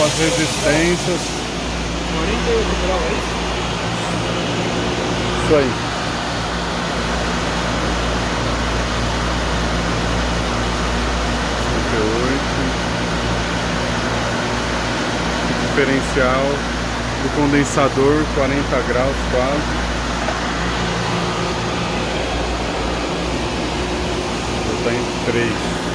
as resistências. 48 graus, é isso? Isso aí. Diferencial do condensador, 40 graus quase. Já está em 3.